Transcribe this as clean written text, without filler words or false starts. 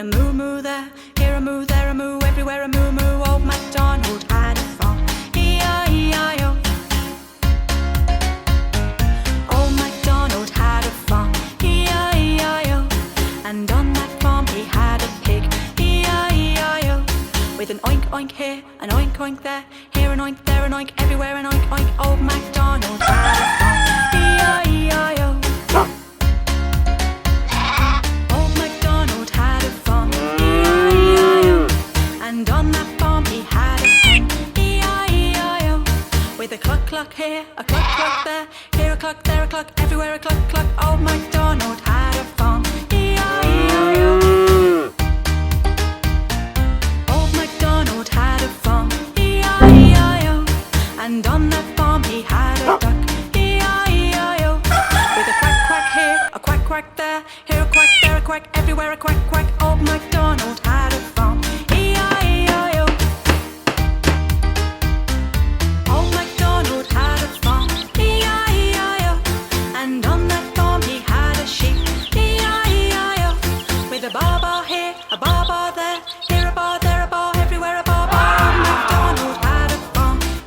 moo moo there, here a moo, there a moo, everywhere a moo moo. Old MacDonald had a farm, E-I-E-I-O. Old MacDonald had a farm, E-I-E-I-O. And on that farm he had a pig, E-I-E-I-O. With an oink oink here, an oink oink there, here an oink, there an oink, everywhere an oink oink. Old MacDonald had a farm, E-I-E-I-O. Old MacDonald had a farm, E-I-E-I-O. And on that farm he had a hen, E-I-E-I-O. With a cluck cluck here, a cluck cluck there, here a cluck, there a cluck, everywhere a cluck cluck. Old MacDonald had a farm, E-I-E-I-O. Old MacDonald had a farm, E-I-E-I-O. And on that farm he had a duck, E-I-E-I-O. With a quack quack here, a quack quack there, here a quack, there a quack, everywhere a quack quack. Old MacDonald